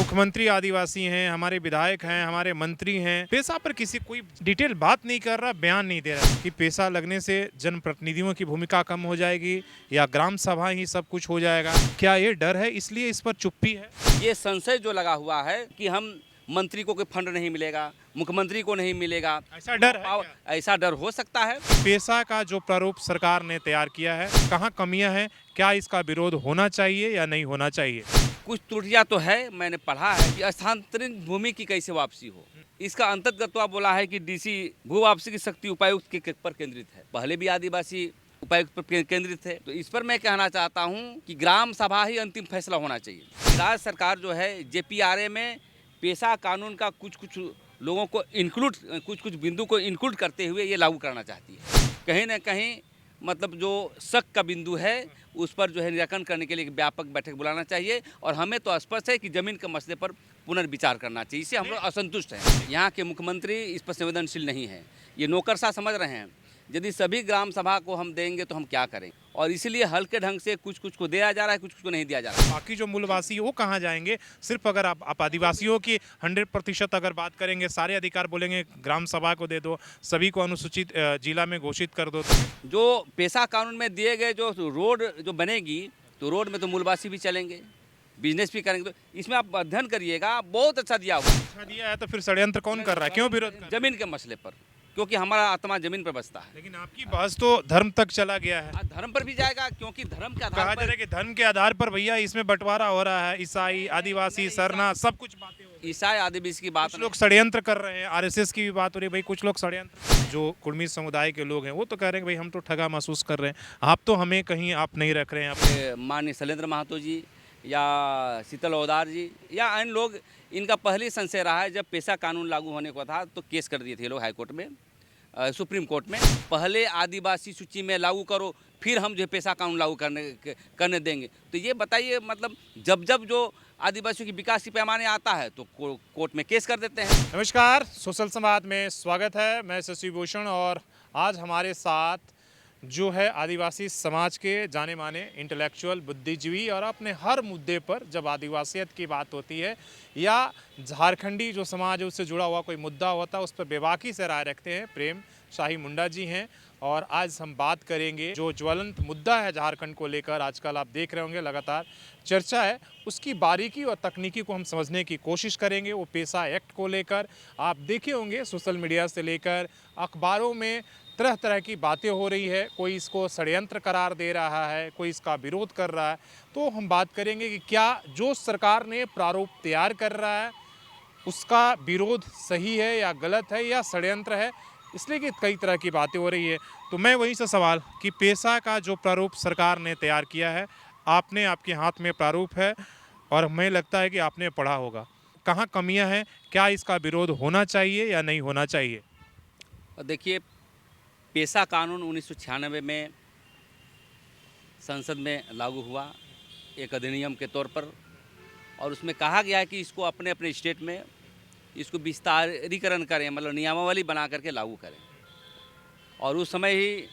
मुख्यमंत्री आदिवासी हैं, हमारे विधायक हैं, हमारे मंत्री हैं, पेशा पर किसी कोई डिटेल बात नहीं कर रहा, बयान नहीं दे रहा कि पेशा लगने से जनप्रतिनिधियों की भूमिका कम हो जाएगी या ग्राम सभा ही सब कुछ हो जाएगा। क्या ये डर है इसलिए इस पर चुप्पी है? ये संशय जो लगा हुआ है कि हम मंत्री को कोई फंड नहीं मिलेगा, मुख्यमंत्री को नहीं मिलेगा, ऐसा डर है क्या? ऐसा डर हो सकता है। पेशा का जो प्रारूप सरकार ने तैयार किया है, कहाँ कमियां हैं? क्या इसका विरोध होना चाहिए या नहीं होना चाहिए? कुछ त्रुटियां तो है, मैंने पढ़ा है कि स्थानांतरित भूमि की कैसे वापसी हो। इसका अंतर्गत बोला है कि डीसी भू वापसी की शक्ति उपायुक्त के पर केंद्रित है। पहले भी आदिवासी उपायुक्त पर केंद्रित थे, तो इस पर मैं कहना चाहता हूं कि ग्राम सभा ही अंतिम फैसला होना चाहिए। राज्य सरकार जो है जेपीआरए में पेशा कानून का कुछ लोगों को इंक्लूड, कुछ बिंदु को इंक्लूड करते हुए ये लागू करना चाहती है। कहीं ना कहीं मतलब जो शक का बिंदु है उस पर जो है निराकरण करने के लिए एक व्यापक बैठक बुलाना चाहिए। और हमें तो स्पष्ट है कि जमीन के मसले पर पुनर्विचार करना चाहिए। इससे हम लोग असंतुष्ट हैं। यहाँ के मुख्यमंत्री इस पर संवेदनशील नहीं है, ये नौकरशाह समझ रहे हैं। यदि सभी ग्राम सभा को हम देंगे तो हम क्या करें, और इसीलिए हल्के ढंग से कुछ को दिया जा रहा है, कुछ को नहीं दिया जा रहा है। बाकी जो मूलवासी है वो कहाँ जाएंगे? सिर्फ अगर आप आदिवासियों की 100% अगर बात करेंगे, सारे अधिकार बोलेंगे ग्राम सभा को दे दो, सभी को अनुसूचित जिला में घोषित कर दो, तो जो पेशा कानून में दिए गए जो रोड जो बनेगी, तो रोड में तो मूलवासी भी चलेंगे, बिजनेस भी करेंगे। तो इसमें आप अध्ययन करिएगा, बहुत अच्छा दिया हुआ। अच्छा दिया है तो फिर षड्यंत्र कौन कर रहा है? क्यों विरोध कर रहा है? जमीन के मसले पर, क्योंकि हमारा आत्मा जमीन पर बसता है। लेकिन आपकी बहस तो धर्म तक चला गया है। धर्म पर भी जाएगा, क्योंकि धर्म के कहा आधार जा पर रहा है कि धर्म के आधार पर भैया इसमें बंटवारा हो रहा है, ईसाई, आदिवासी, सरना, सब कुछ बातें हो रही ईसाई आदिवासी की बात कुछ लोग षड्यंत्र कर रहे हैं, आरएसएस की भी बात हो रही है। भाई कुछ लोग षड्यंत्र, जो कुर्मी समुदाय के लोग हैं वो तो कह रहे हैं भाई हम तो ठगा महसूस कर रहे हैं, आप तो हमें कहीं आप नहीं रख रहे हैं। आप माननीय शैलेंद्र महतो जी या शीतल ओदार जी या अन्य लोग, इनका पहले संशय रहा है। जब पेशा कानून लागू होने को था तो केस कर दिए थे लोग हाईकोर्ट में, सुप्रीम कोर्ट में। पहले आदिवासी सूची में लागू करो, फिर हम जो पेशा कानून लागू करने देंगे। तो ये बताइए, मतलब जब जो आदिवासियों की विकास की पैमाने आता है तो कोर्ट में केस कर देते हैं। नमस्कार, सोशल संवाद में स्वागत है। मैं शशि भूषण और आज हमारे साथ जो है आदिवासी समाज के जाने माने इंटेलेक्चुअल, बुद्धिजीवी, और अपने हर मुद्दे पर जब आदिवासियत की बात होती है या झारखंडी जो समाज है उससे जुड़ा हुआ कोई मुद्दा होता है उस पर बेबाकी से राय रखते हैं, प्रेम शाही मुंडा जी हैं। और आज हम बात करेंगे जो ज्वलंत मुद्दा है झारखंड को लेकर, आजकल आप देख रहे होंगे लगातार चर्चा है, उसकी बारीकी और तकनीकी को हम समझने की कोशिश करेंगे। वो पेशा एक्ट को लेकर आप देखे होंगे सोशल मीडिया से लेकर अखबारों में तरह तरह की बातें हो रही है, कोई इसको षड्यंत्र करार दे रहा है, कोई इसका विरोध कर रहा है। तो हम बात करेंगे कि क्या जो सरकार ने प्रारूप तैयार कर रहा है उसका विरोध सही है या गलत है या षड्यंत्र है, इसलिए कि कई तरह की बातें हो रही है। तो मैं वही सा सवाल कि पेशा का जो प्रारूप सरकार ने तैयार किया है, आपके हाथ में प्रारूप है और हमें लगता है कि आपने पढ़ा होगा, कहाँ कमियां हैं? क्या इसका विरोध होना चाहिए या नहीं होना चाहिए? देखिए, पेशा कानून 1996 में संसद में लागू हुआ एक अधिनियम के तौर पर, और उसमें कहा गया है कि इसको अपने अपने स्टेट में इसको विस्तारीकरण करें, मतलब नियमावली बना करके लागू करें। और उस समय ही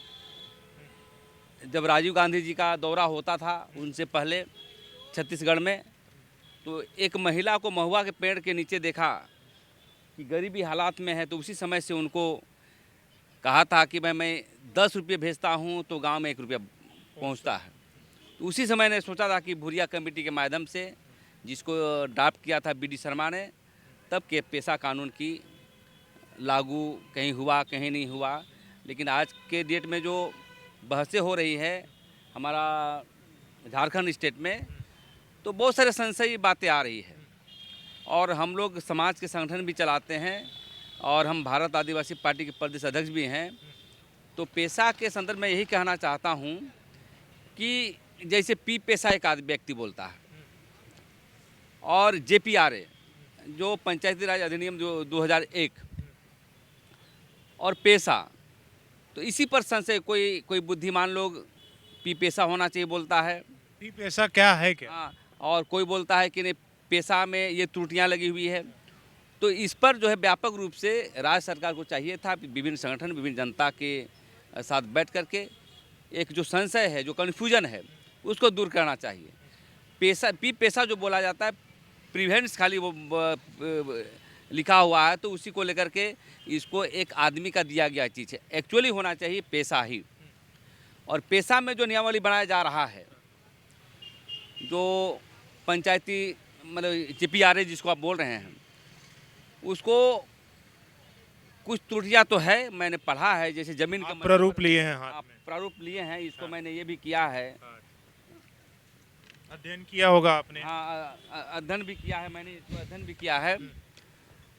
जब राजीव गांधी जी का दौरा होता था उनसे पहले छत्तीसगढ़ में, तो एक महिला को महुआ के पेड़ के नीचे देखा कि गरीबी हालात में है, तो उसी समय से उनको कहा था कि भाई मैं 10 रुपये भेजता हूँ तो गांव में 1 रुपया पहुँचता है। तो उसी समय ने सोचा था कि भुरिया कमेटी के माध्यम से, जिसको ड्राफ्ट किया था बीडी शर्मा ने, तब के पेशा कानून की लागू कहीं हुआ कहीं नहीं हुआ। लेकिन आज के डेट में जो बहसें हो रही है हमारा झारखंड स्टेट में, तो बहुत सारे संशय बातें आ रही है। और हम लोग समाज के संगठन भी चलाते हैं और हम भारत आदिवासी पार्टी के प्रदेश अध्यक्ष भी हैं। तो पेशा के संदर्भ में यही कहना चाहता हूं कि जैसे पी पेशा एक आदि व्यक्ति बोलता है, और जेपीआरए जो पंचायती राज अधिनियम जो 2001, और पेशा, तो इसी पर संशय कोई बुद्धिमान लोग पी पेशा होना चाहिए बोलता है। पी पेशा क्या है क्या? हाँ, और कोई बोलता है कि नहीं पेशा में ये त्रुटियां लगी हुई है। तो इस पर जो है व्यापक रूप से राज्य सरकार को चाहिए था विभिन्न संगठन, विभिन्न जनता के साथ बैठ करके एक जो संशय है, जो कन्फ्यूजन है, उसको दूर करना चाहिए। पेशा जो बोला जाता है, प्रिवेंस खाली वो लिखा हुआ है, तो उसी को लेकर के इसको एक आदमी का दिया गया चीज़ है। एक्चुअली होना चाहिए पेशा ही, और पेशा में जो नियमावली बनाया जा रहा है, जो पंचायती मतलब JPRA जिसको आप बोल रहे हैं, उसको कुछ त्रुटियां तो है, मैंने पढ़ा है। जैसे जमीन का प्रारूप लिए हैं हाथ आप में, प्रारूप लिए हैं, इसको मैंने ये भी किया है। अध्ययन किया होगा आपने। हाँ, अध्ययन भी किया है मैंने, इसको अध्ययन भी किया है।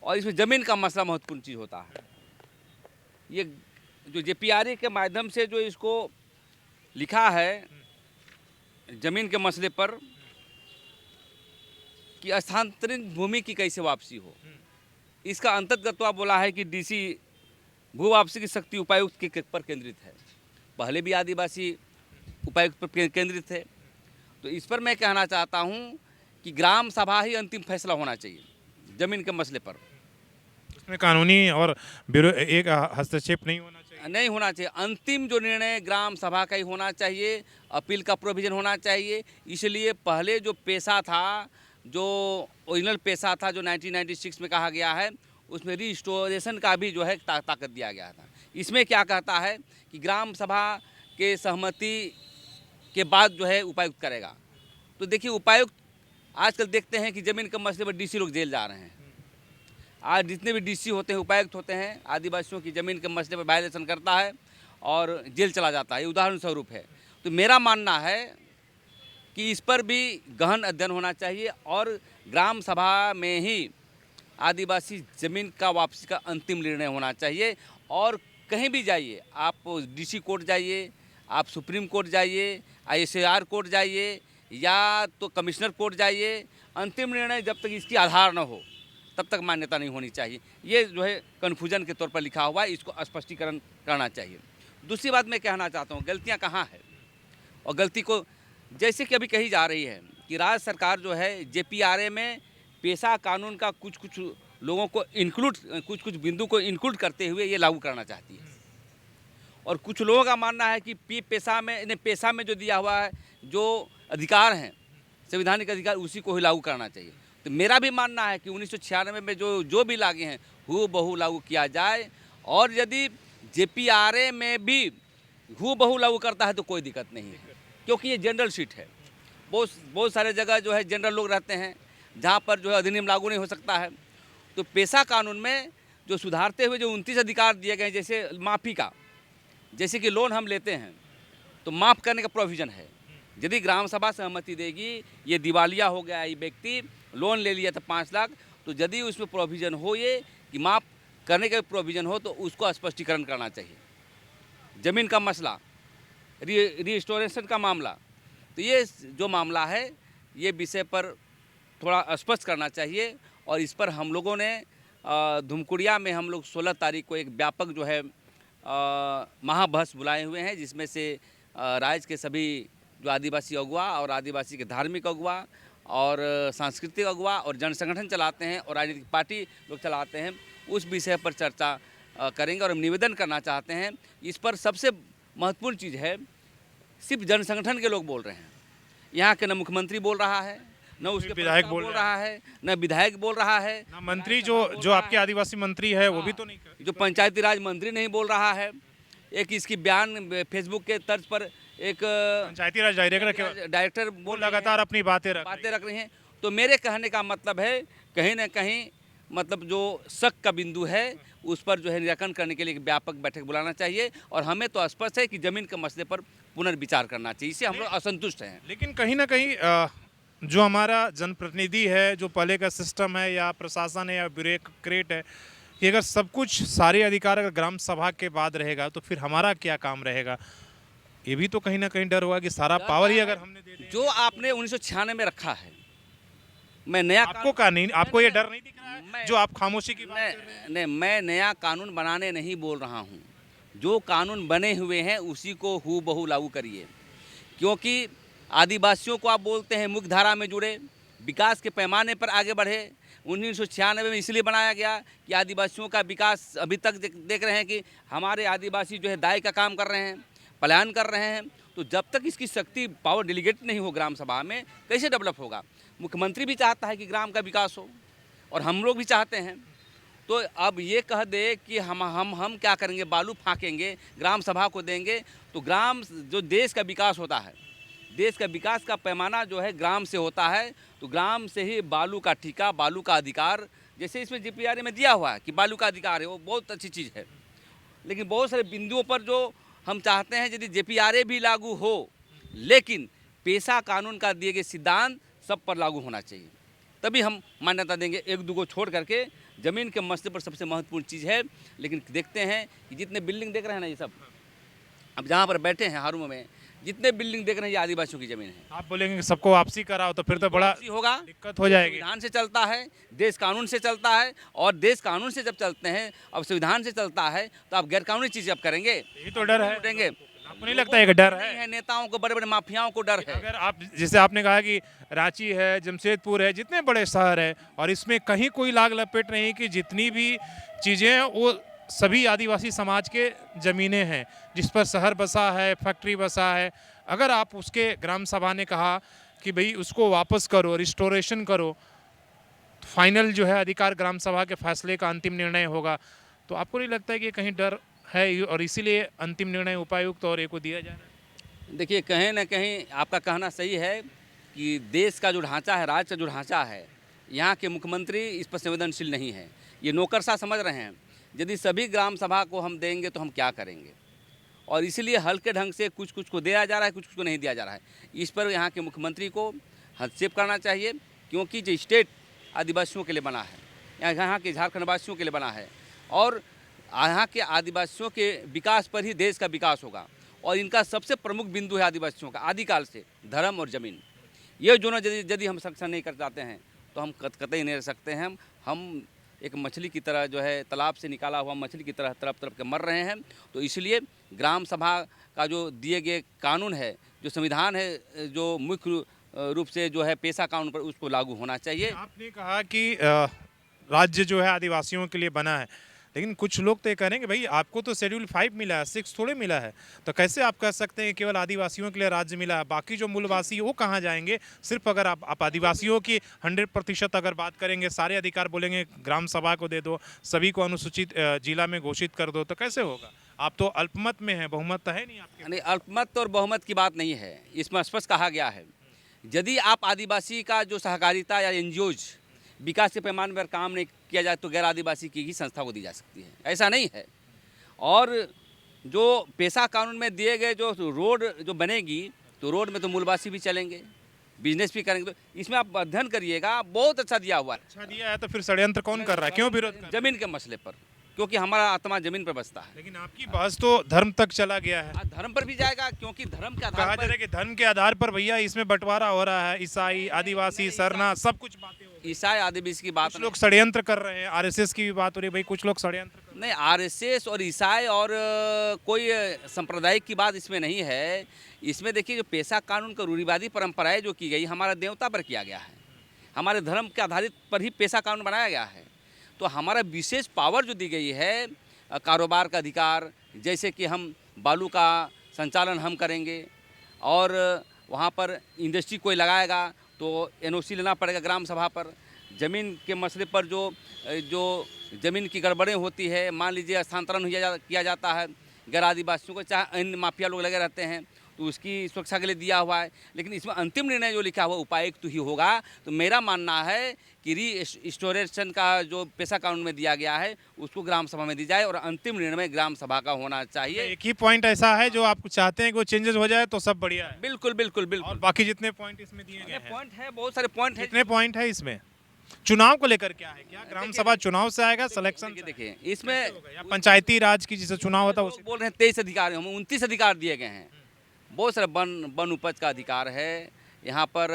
और इसमें ज़मीन का मसला महत्वपूर्ण चीज़ होता है। ये जो JPRA के माध्यम से जो इसको लिखा है ज़मीन के मसले पर कि स्थानांतरित भूमि की कैसे वापसी हो, इसका अंतर्गत बोला है कि DC भू वापसी की शक्ति उपायुक्त के पर केंद्रित है। पहले भी आदिवासी उपायुक्त पर केंद्रित थे। तो इस पर मैं कहना चाहता हूं कि ग्राम सभा ही अंतिम फैसला होना चाहिए ज़मीन के मसले पर। उसमें कानूनी और एक हस्तक्षेप नहीं होना चाहिए। नहीं होना चाहिए। अंतिम जो निर्णय ग्राम सभा का ही होना चाहिए। अपील का प्रोविज़न होना चाहिए। इसलिए पहले जो पेशा था, जो ओरिजिनल पेशा था, जो 1996 में कहा गया है, उसमें रिस्टोरेशन का भी जो है ताकत दिया गया था। इसमें क्या कहता है कि ग्राम सभा के सहमति के बाद जो है उपायुक्त करेगा। तो देखिए, उपायुक्त आजकल देखते हैं कि ज़मीन के मसले पर DC लोग जेल जा रहे हैं। आज जितने भी DC होते हैं, उपायुक्त होते हैं, आदिवासियों की ज़मीन के मसले पर वायलेशन करता है और जेल चला जाता है। ये उदाहरण स्वरूप है। तो मेरा मानना है कि इस पर भी गहन अध्ययन होना चाहिए और ग्राम सभा में ही आदिवासी ज़मीन का वापसी का अंतिम निर्णय होना चाहिए। और कहीं भी जाइए, आप DC कोर्ट जाइए, आप सुप्रीम कोर्ट जाइए, ISAR कोर्ट जाइए, या तो कमिश्नर कोर्ट जाइए, अंतिम निर्णय जब तक इसकी आधार न हो तब तक मान्यता नहीं होनी चाहिए। ये जो है कन्फ्यूजन के तौर पर लिखा हुआ है, इसको स्पष्टीकरण करना चाहिए। दूसरी बात मैं कहना चाहता हूँ, गलतियाँ कहाँ है, और गलती को जैसे कि अभी कही जा रही है कि राज्य सरकार जो है JPRA में पेशा कानून का कुछ लोगों को इंक्लूड, कुछ बिंदु को इंक्लूड करते हुए ये लागू करना चाहती है। और कुछ लोगों का मानना है कि पेशा में जो दिया हुआ है, जो अधिकार हैं, संवैधानिक अधिकार, उसी को ही लागू करना चाहिए। तो मेरा भी मानना है कि 1996 में जो भी लागे हैं, हूबहू लागू किया जाए। और यदि JPRA में भी हूबहू लागू करता है तो कोई दिक्कत नहीं है, क्योंकि ये जनरल सीट है। बहुत सारे जगह जो है जनरल लोग रहते हैं, जहाँ पर जो है अधिनियम लागू नहीं हो सकता है। तो पेशा कानून में जो सुधारते हुए जो 29 अधिकार दिए गए हैं, जैसे माफ़ी का, जैसे कि लोन हम लेते हैं तो माफ़ करने का प्रोविज़न है। यदि ग्राम सभा सहमति देगी, ये दिवालिया हो गया, ये व्यक्ति लोन ले लिया था 5 लाख, तो यदि उसमें प्रोविज़न हो ये कि माफ़ करने का प्रोविज़न हो, तो उसको स्पष्टीकरण करना चाहिए। ज़मीन का मसला, रिस्टोरेशन का मामला, तो ये जो मामला है, ये विषय पर थोड़ा स्पष्ट करना चाहिए। और इस पर हम लोगों ने धुमकुड़िया में हम लोग 16 तारीख को एक व्यापक जो है महाबहस बुलाए हुए हैं, जिसमें से राज्य के सभी जो आदिवासी अगुवा और आदिवासी के धार्मिक अगुवा और सांस्कृतिक अगुवा और जन संगठन चलाते हैं और राजनीतिक पार्टी लोग चलाते हैं, उस विषय पर चर्चा करेंगे। और हम निवेदन करना चाहते हैं, इस पर सबसे महत्वपूर्ण चीज़ है, सिर्फ जन संगठन के लोग बोल रहे हैं। यहाँ के न मुख्यमंत्री बोल रहा है, न उसके विधायक बोल रहा है, न विधायक बोल रहा है, ना मंत्री जो आपके आदिवासी मंत्री है वो भी तो नहीं कर। जो पंचायती राज मंत्री नहीं बोल रहा है। एक इसकी बयान फेसबुक के तर्ज पर एक पंचायती राज डायरेक्टर बोल लगातार अपनी बातें रख रहे हैं। तो मेरे कहने का मतलब है, कहीं ना कहीं मतलब जो शक का बिंदु है, उस पर जो है निराकरण करने के लिए एक व्यापक बैठक बुलाना चाहिए। और हमें तो स्पष्ट है कि ज़मीन के मसले पर पुनर्विचार करना चाहिए। इससे हम लोग असंतुष्ट हैं। लेकिन कहीं ना कहीं जो हमारा जनप्रतिनिधि है, जो पहले का सिस्टम है, या प्रशासन है, या ब्यूरोक्रेट है, कि अगर सब कुछ सारे अधिकार अगर ग्राम सभा के बाद रहेगा तो फिर हमारा क्या काम रहेगा। ये भी तो कहीं ना कहीं डर हुआ कि सारा पावर ही अगर हमने दे दिया। जो आपने 1996 में रखा है, मैं नया आपको का नहीं, आपको ये डर नहीं दिख रहा है जो आप खामोशी की बात कर रहे हैं? नहीं, मैं नया कानून बनाने नहीं बोल रहा हूँ। जो कानून बने हुए हैं उसी को हूबहू लागू करिए। क्योंकि आदिवासियों को आप बोलते हैं मुख्य धारा में जुड़े, विकास के पैमाने पर आगे बढ़े। 1996 में इसलिए बनाया गया कि आदिवासियों का विकास, अभी तक देख रहे हैं कि हमारे आदिवासी जो है दाई का काम कर रहे हैं, पलायन कर रहे हैं। तो जब तक इसकी शक्ति, पावर डेलीगेट नहीं हो ग्राम सभा में, कैसे डेवलप होगा। मुख्यमंत्री भी चाहता है कि ग्राम का विकास हो और हम लोग भी चाहते हैं। तो अब ये कह दे कि हम क्या करेंगे, बालू फाँकेंगे, ग्राम सभा को देंगे, तो ग्राम जो देश का विकास होता है, देश का विकास का पैमाना जो है ग्राम से होता है। तो ग्राम से ही बालू का ठेका, बालू का अधिकार, जैसे इसमें जीपीआरए में दिया हुआ है कि बालू का अधिकार है, वो बहुत अच्छी चीज़ है। लेकिन बहुत सारे बिंदुओं पर जो हम चाहते हैं यदि जीपीआरए भी लागू हो, लेकिन पेशा कानून का दिए गए सिद्धांत सब पर लागू होना चाहिए, तभी हम मान्यता देंगे। एक दो को छोड़ करके ज़मीन के मसले पर सबसे महत्वपूर्ण चीज़ है। लेकिन देखते हैं कि जितने बिल्डिंग देख रहे हैं ना, ये सब अब जहाँ पर बैठे हैं हारूम में, जितने बिल्डिंग देख रहे हैं ये आदिवासियों की ज़मीन है। आप बोलेंगे कि सबको वापसी कराओ तो फिर तो बड़ा वापसी होगा, दिक्कत हो जाएगी। संविधान से चलता है, देश कानून से चलता है, और देश कानून से जब चलते हैं, अब संविधान से चलता है, तो आप गैरकानूनी चीज़ें अब करेंगे, यही तो डर है। देंगे। आपको नहीं लगता है कि डर नहीं है? है, नेताओं को, बड़े बड़े माफियाओं को डर है। अगर आप जैसे आपने कहा कि रांची है, जमशेदपुर है, जितने बड़े शहर है, और इसमें कहीं कोई लाग लपेट नहीं कि जितनी भी चीज़ें हैं वो सभी आदिवासी समाज के ज़मीनें हैं जिस पर शहर बसा है, फैक्ट्री बसा है। अगर आप उसके ग्राम सभा ने कहा कि भाई उसको वापस करो, रिस्टोरेशन करो, तो फाइनल जो है अधिकार ग्राम सभा के फैसले का अंतिम निर्णय होगा, तो आपको नहीं लगता है कि कहीं डर है और इसीलिए अंतिम निर्णय उपायुक्त और एक को दिया जा रहा है? देखिए, कहीं ना कहीं आपका कहना सही है कि देश का जो ढांचा है, राज्य का जो ढांचा है, यहाँ के मुख्यमंत्री इस पर संवेदनशील नहीं है। ये नौकरशाह समझ रहे हैं, यदि सभी ग्राम सभा को हम देंगे तो हम क्या करेंगे, और इसीलिए हल्के ढंग से कुछ कुछ को दिया जा रहा है, कुछ कुछ को नहीं दिया जा रहा है। इस पर यहाँ के मुख्यमंत्री को हस्तक्षेप करना चाहिए, क्योंकि जो स्टेट आदिवासियों के लिए बना है, यहाँ के झारखंड वासियों के लिए बना है, और यहाँ के आदिवासियों के विकास पर ही देश का विकास होगा। और इनका सबसे प्रमुख बिंदु है आदिवासियों का आदिकाल से धर्म और ज़मीन। ये दोनों यदि हम संरक्षण नहीं कर जाते हैं तो हम कतई नहीं रह सकते हैं। हम एक मछली की तरह जो है, तालाब से निकाला हुआ मछली की तरह तरफ तरफ के मर रहे हैं। तो इसलिए ग्राम सभा का जो दिए गए कानून है, जो संविधान है, जो मुख्य रूप से जो है पेशा कानून पर, उसको लागू होना चाहिए। आपने कहा कि राज्य जो है आदिवासियों के लिए बना है, लेकिन कुछ लोग तो ये कह रहे हैं कि भाई आपको तो शेड्यूल 5 मिला है, 6 थोड़े मिला है, तो कैसे आप कह सकते हैं कि केवल आदिवासियों के लिए राज्य मिला है, बाकी जो मूलवासी वो कहाँ जाएंगे? सिर्फ अगर आप आदिवासियों की 100% अगर बात करेंगे, सारे अधिकार बोलेंगे ग्राम सभा को दे दो, सभी को अनुसूचित जिला में घोषित कर दो, तो कैसे होगा? आप तो अल्पमत में हैं, बहुमत तो है नहीं आपके। नहीं, अल्पमत और बहुमत की बात नहीं है, इसमें स्पष्ट कहा गया है यदि आप आदिवासी का जो सहकारिता या एनजीओज विकास के पैमाने पर काम नहीं किया जाए तो गैर आदिवासी की ही संस्था को दी जा सकती है, ऐसा नहीं है। और जो पेशा कानून में दिए गए जो रोड जो बनेगी, तो रोड में तो मूलवासी भी चलेंगे, बिजनेस भी करेंगे। तो इसमें आप अध्ययन करिएगा, बहुत अच्छा दिया हुआ है। अच्छा दिया है तो फिर षड्यंत्र कौन कर रहा है, क्यों विरोध कर रहा है? जमीन के मसले पर, क्योंकि हमारा आत्मा जमीन पर बसता है। लेकिन आपकी बहस तो धर्म तक चला गया है। धर्म पर भी जाएगा, क्योंकि धर्म के कहा आधार जा रहा पर है कि धर्म के आधार पर भैया इसमें बंटवारा हो रहा है, ईसाई, आदिवासी, सरना, सब कुछ बातें हो रही हैं। ईसाई आदिवासी की बात कुछ लोग षड्यंत्र कर रहे हैं, आरएसएस की भी बात हो रही है, भाई कुछ लोग षड्यंत्र कर नहीं, आरएसएस और ईसाई और कोई सांप्रदायिक की बात इसमें नहीं है। इसमें देखिए, जो पेशा कानून का रूढ़िवादी परंपराएं जो की गई, हमारा देवता पर किया गया है, हमारे धर्म के आधारित पर ही पेशा कानून बनाया गया है। तो हमारा विशेष पावर जो दी गई है, कारोबार का अधिकार, जैसे कि हम बालू का संचालन हम करेंगे, और वहाँ पर इंडस्ट्री कोई लगाएगा तो एनओसी लेना पड़ेगा ग्राम सभा पर। ज़मीन के मसले पर जो ज़मीन की गड़बड़ें होती है, मान लीजिए स्थानांतरण किया जाता है गैर आदिवासियों को, चाहे अन्य माफिया लोग लगे रहते हैं, तो उसकी सुरक्षा के लिए दिया हुआ है। लेकिन इसमें अंतिम निर्णय जो लिखा हुआ उपायुक्त ही होगा। तो मेरा मानना है कि रीस्टोरेशन का जो पेशा कानून में दिया गया है उसको ग्राम सभा में दी जाए, और अंतिम निर्णय ग्राम सभा का होना चाहिए। एक ही पॉइंट ऐसा है जो आप चाहते हैं कि वो चेंजेस हो जाए तो सब बढ़िया है, बिल्कुल बिल्कुल और बिल्कुल। बाकी जितने पॉइंट इसमें दिए गए हैं, पॉइंट है, बहुत सारे पॉइंट है। कितने पॉइंट है इसमें? चुनाव को लेकर क्या है? क्या ग्राम सभा चुनाव से आएगा, सिलेक्शन से? देखिए, इसमें या पंचायती राज की जिसे चुनाव होता है लोग बोल रहे हैं 23 अधिकार, हम 29 अधिकार दिए गए हैं। बहुत सारे वन उपज का अधिकार है यहाँ पर,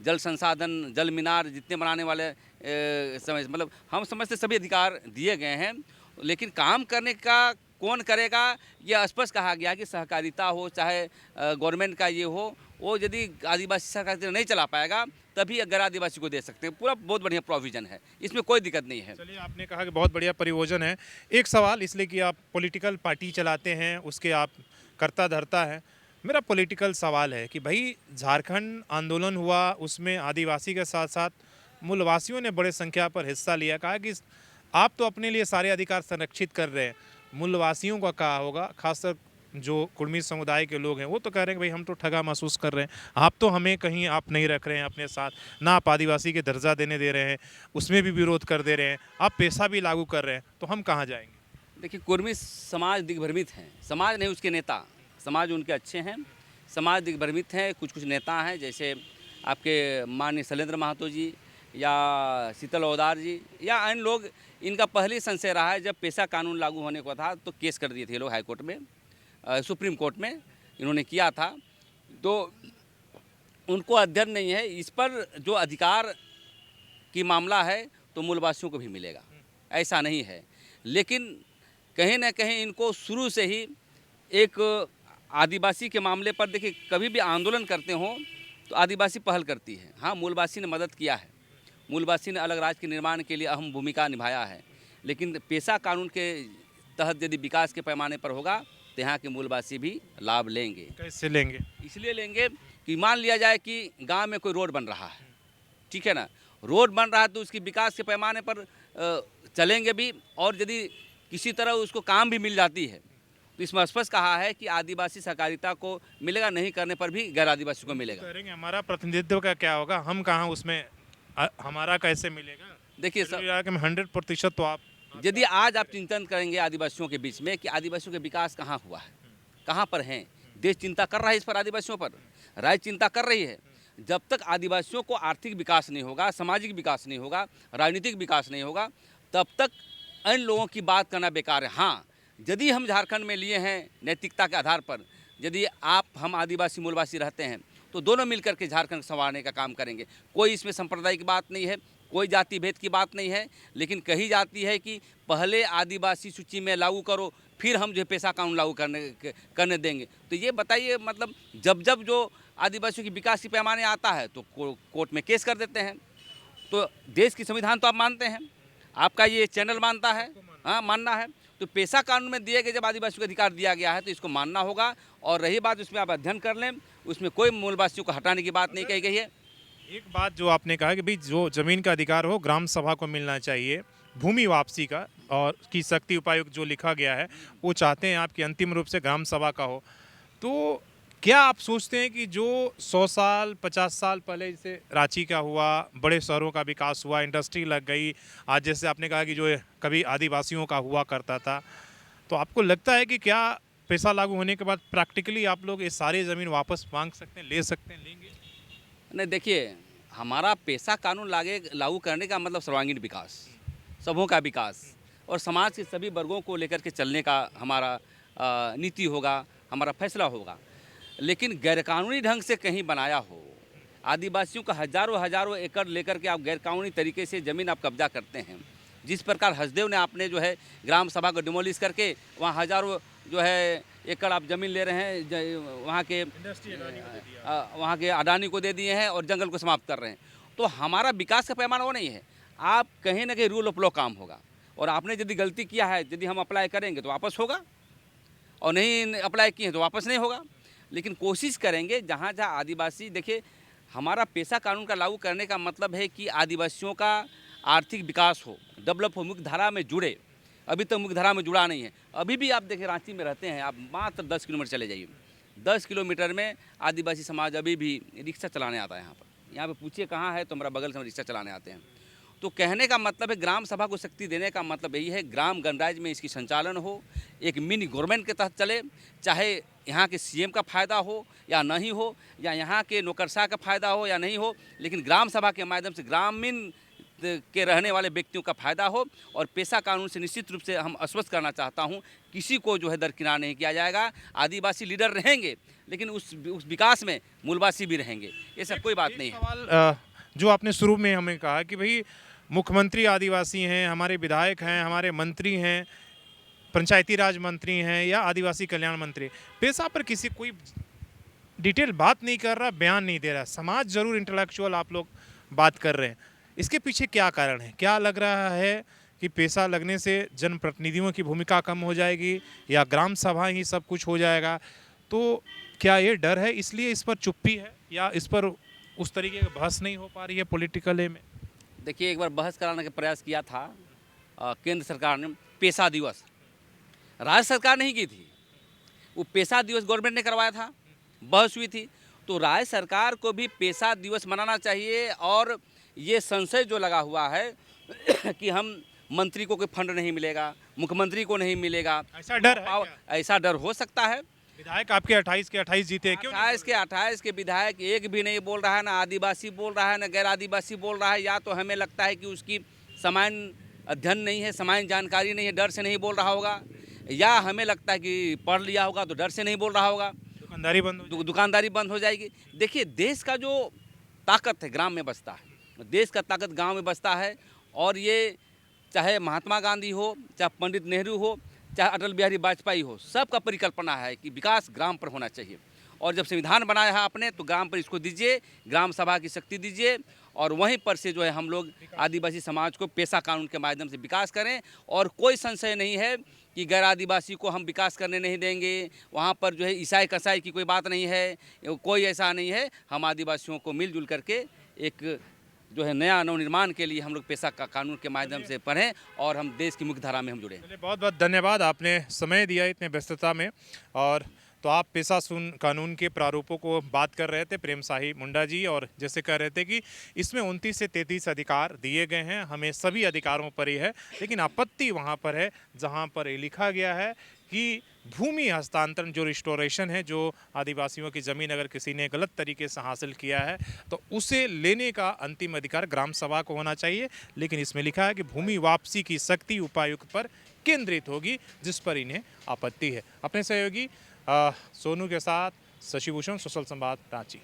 जल संसाधन, जल मीनार जितने बनाने वाले मतलब हम समझते सभी अधिकार दिए गए हैं। लेकिन काम करने का कौन करेगा, यह स्पष्ट कहा गया कि सहकारिता हो चाहे गवर्नमेंट का ये हो, वो यदि आदिवासी सहकारिता नहीं चला पाएगा तभी अगर आदिवासी को दे सकते हैं। पूरा बहुत बढ़िया प्रोविजन है, इसमें कोई दिक्कत नहीं है। चलिए, आपने कहा कि बहुत बढ़िया परियोजन है। एक सवाल, इसलिए कि आप पॉलिटिकल पार्टी चलाते हैं, उसके आप कर्ता धर्ता हैं, मेरा पॉलिटिकल सवाल है कि भाई झारखंड आंदोलन हुआ, उसमें आदिवासी के साथ साथ मूलवासियों ने बड़े संख्या पर हिस्सा लिया। कहा कि आप तो अपने लिए सारे अधिकार संरक्षित कर रहे हैं, मूलवासियों का क्या होगा, खासकर जो कुर्मी समुदाय के लोग हैं वो तो कह रहे हैं कि भाई हम तो ठगा महसूस कर रहे हैं, आप तो हमें कहीं आप नहीं रख रहे हैं अपने साथ, ना आप आदिवासी के दर्जा देने दे रहे हैं, उसमें भी विरोध कर दे रहे हैं, आप पैसा भी लागू कर रहे हैं, तो हम कहाँ जाएंगे। देखिए, कुर्मी समाज दिग्भ्रमित हैं, समाज नहीं उसके नेता, समाज उनके अच्छे हैं, समाज दिग्भ्रमित हैं। कुछ कुछ नेता हैं जैसे आपके माननीय शैलेंद्र महतो जी या शीतल ओदार जी या अन्य लोग, इनका पहले संशय रहा है। जब पेशा कानून लागू होने को था तो केस कर दिए थे ये लोग हाई कोर्ट में, सुप्रीम कोर्ट में इन्होंने किया था। तो उनको अध्ययन नहीं है इस पर। जो अधिकार की मामला है तो मूलवासियों को भी मिलेगा, ऐसा नहीं है। लेकिन कहीं ना कहीं इनको शुरू से ही एक आदिवासी के मामले पर, देखिए कभी भी आंदोलन करते हो तो आदिवासी पहल करती है। हाँ, मूलवासी ने मदद किया है, मूलवासी ने अलग राज्य के निर्माण के लिए अहम भूमिका निभाया है, लेकिन पेशा कानून के तहत यदि विकास के पैमाने पर होगा तो यहाँ के मूलवासी भी लाभ लेंगे। कैसे लेंगे। इसलिए लेंगे कि मान लिया जाए कि गांव में कोई रोड बन रहा है, ठीक है ना, रोड बन रहा है तो उसकी विकास के पैमाने पर चलेंगे भी, और यदि किसी तरह उसको काम भी मिल जाती है तो इसमें स्पष्ट कहा है कि आदिवासी सहकारिता को मिलेगा, नहीं करने पर भी गैर आदिवासी को मिलेगा। करेंगे, हमारा प्रतिनिधित्व का क्या होगा, हम कहाँ उसमें हमारा कैसे मिलेगा। देखिए कि 100% तो आप यदि आज आप चिंतन करेंगे आदिवासियों के बीच में कि आदिवासियों के विकास कहाँ हुआ है, कहाँ पर हैं, देश चिंता कर रहा है इस पर, आदिवासियों पर राज्य चिंता कर रही है। जब तक आदिवासियों को आर्थिक विकास नहीं होगा, सामाजिक विकास नहीं होगा, राजनीतिक विकास नहीं होगा, तब तक अन्य लोगों की बात करना बेकार है। हाँ, यदि हम झारखंड में लिए हैं नैतिकता के आधार पर, यदि हम आदिवासी मूलवासी रहते हैं तो दोनों मिलकर के झारखंड संवारने का काम करेंगे। कोई इसमें संप्रदाय की बात नहीं है, कोई जाति भेद की बात नहीं है, लेकिन कही जाती है कि पहले आदिवासी सूची में लागू करो, फिर हम जो पेशा कानून लागू करने देंगे। तो ये बताइए, मतलब जब जब जो आदिवासियों की विकास की पैमाने आता है तो कोर्ट में केस कर देते हैं। तो देश की संविधान तो आप मानते हैं, आपका ये चैनल मानता है, हाँ मानना है, तो पेशा कानून में दिए गए जब आदिवासियों को अधिकार दिया गया है तो इसको मानना होगा। और रही बात उसमें आप अध्ययन कर लें, उसमें कोई मूलवासियों को हटाने की बात नहीं कही गई है। एक बात जो आपने कहा कि भाई जो जमीन का अधिकार हो ग्राम सभा को मिलना चाहिए, भूमि वापसी का और की शक्ति उपायुक्त जो लिखा गया है वो चाहते हैं आपकी अंतिम रूप से ग्राम सभा का हो, तो क्या आप सोचते हैं कि जो 100 साल 50 साल पहले जैसे रांची का हुआ, बड़े शहरों का विकास हुआ, इंडस्ट्री लग गई, आज जैसे आपने कहा कि जो कभी आदिवासियों का हुआ करता था, तो आपको लगता है कि क्या पैसा लागू होने के बाद प्रैक्टिकली आप लोग ये सारी ज़मीन वापस मांग सकते हैं, ले सकते हैं, लेंगे। नहीं, देखिए हमारा पेशा कानून लागू करने का मतलब सर्वांगीण विकास, सबों का विकास और समाज के सभी वर्गों को लेकर के चलने का हमारा नीति होगा, हमारा फैसला होगा। लेकिन गैरकानूनी ढंग से कहीं बनाया हो, आदिवासियों का हजारों एकड़ लेकर के आप गैरकानूनी तरीके से ज़मीन आप कब्जा करते हैं, जिस प्रकार हसदेव ने आपने जो है ग्राम सभा को डिमोलिश करके वहाँ हजारों जो है एकड़ आप ज़मीन ले रहे हैं, वहाँ के अडानी को दे दिए हैं और जंगल को समाप्त कर रहे हैं। तो हमारा विकास का पैमाना वो नहीं है। आप कहीं ना कहीं रूल ऑफ लॉ काम होगा, और आपने यदि गलती किया है, यदि हम अप्लाई करेंगे तो वापस होगा, और नहीं अप्लाई किए तो वापस नहीं होगा। लेकिन कोशिश करेंगे जहाँ जहाँ आदिवासी, देखिए हमारा पेशा कानून का लागू करने का मतलब है कि आदिवासियों का आर्थिक विकास हो, डेवलप हो, मुख्य धारा में जुड़े। अभी तक मुख्य धारा में जुड़ा नहीं है। अभी भी आप देखिए रांची में रहते हैं, आप मात्र 10 किलोमीटर चले जाइए, 10 किलोमीटर में आदिवासी समाज अभी भी रिक्शा चलाने आता है। यहाँ पे पूछिए कहाँ है, तो हमारा बगल से हम रिक्शा चलाने आते हैं। तो कहने का मतलब है ग्राम सभा को शक्ति देने का मतलब यही है, ग्राम गणराज्य में इसकी संचालन हो, एक मिनी गवर्नमेंट के तहत चले, चाहे यहाँ के सीएम का फ़ायदा हो या नहीं हो, या यहाँ के नौकरशाह का फ़ायदा हो या नहीं हो, लेकिन ग्राम सभा के माध्यम से ग्रामीण के रहने वाले व्यक्तियों का फ़ायदा हो। और पेशा कानून से निश्चित रूप से हम आश्वस्त करना चाहता हूँ, किसी को जो है दरकिनार नहीं किया जाएगा। आदिवासी लीडर रहेंगे, लेकिन उस विकास में मूलवासी भी रहेंगे, ऐसा कोई बात नहीं है। सवाल जो आपने शुरू में हमें कहा कि भाई मुख्यमंत्री आदिवासी हैं, हमारे विधायक हैं, हमारे मंत्री हैं, पंचायती राज मंत्री हैं या आदिवासी कल्याण मंत्री, पेशा पर किसी कोई डिटेल बात नहीं कर रहा, बयान नहीं दे रहा। समाज जरूर इंटेलेक्चुअल आप लोग बात कर रहे हैं, इसके पीछे क्या कारण है? क्या लग रहा है कि पेशा लगने से जनप्रतिनिधियों की भूमिका कम हो जाएगी या ग्राम सभा ही सब कुछ हो जाएगा? तो क्या ये डर है इसलिए इस पर चुप्पी है, या इस पर उस तरीके की बहस नहीं हो पा रही है पॉलिटिकल में? देखिए, एक बार बहस कराने का प्रयास किया था केंद्र सरकार ने, पेशा दिवस। राज्य सरकार नहीं की थी, वो पेशा दिवस गवर्नमेंट ने करवाया था, बहस हुई थी। तो राज्य सरकार को भी पेशा दिवस मनाना चाहिए। और ये संशय जो लगा हुआ है कि हम मंत्री को कोई फंड नहीं मिलेगा, मुख्यमंत्री को नहीं मिलेगा, ऐसा डर है क्या? ऐसा डर हो सकता है। विधायक आपके 28 के 28 जीते हैं, क्यों नहीं 28 के विधायक एक भी नहीं बोल रहा है, ना आदिवासी बोल रहा है, ना गैर आदिवासी बोल रहा है। या तो हमें लगता है कि उसकी सामान्य अध्ययन नहीं है, सामान्य जानकारी नहीं है, डर से नहीं बोल रहा होगा, या हमें लगता है कि पढ़ लिया होगा तो डर से नहीं बोल रहा होगा। दुकानदारी बंद हो दुकानदारी बंद हो जाएगी। देखिए, देश का जो ताकत है ग्राम में बसता है, देश का ताकत गांव में बसता है। और ये चाहे महात्मा गांधी हो, चाहे पंडित नेहरू हो, चाहे अटल बिहारी वाजपेयी हो, सबका परिकल्पना है कि विकास ग्राम पर होना चाहिए। और जब संविधान बनाया है आपने, तो ग्राम पर इसको दीजिए, ग्राम सभा की शक्ति दीजिए, और वहीं पर से जो है हम लोग आदिवासी समाज को पेशा कानून के माध्यम से विकास करें। और कोई संशय नहीं है कि गैर आदिवासी को हम विकास करने नहीं देंगे। वहाँ पर जो है ईसाई कसाई की कोई बात नहीं है, कोई ऐसा नहीं है। हम आदिवासियों को मिलजुल करके एक जो है नया नवनिर्माण के लिए हम लोग पेशा का कानून के माध्यम से पढ़ें और हम देश की मुख्य धारा में हम जुड़ें। चलिए, बहुत बहुत धन्यवाद, आपने समय दिया इतने व्यस्तता में। और तो आप पेशा कानून के प्रारूपों को बात कर रहे थे प्रेम साही मुंडा जी, और जैसे कह रहे थे कि इसमें 29 से 33 अधिकार दिए गए हैं, हमें सभी अधिकारों पर ही है। लेकिन आपत्ति वहाँ पर है जहाँ पर ये लिखा गया है कि भूमि हस्तांतरण, जो रिस्टोरेशन है, जो आदिवासियों की ज़मीन अगर किसी ने गलत तरीके से हासिल किया है तो उसे लेने का अंतिम अधिकार ग्राम सभा को होना चाहिए। लेकिन इसमें लिखा है कि भूमि वापसी की शक्ति उपायुक्त पर केंद्रित होगी, जिस पर इन्हें आपत्ति है। अपने सहयोगी सोनू के साथ शशिभूषण, सोशल संवाद, रांची।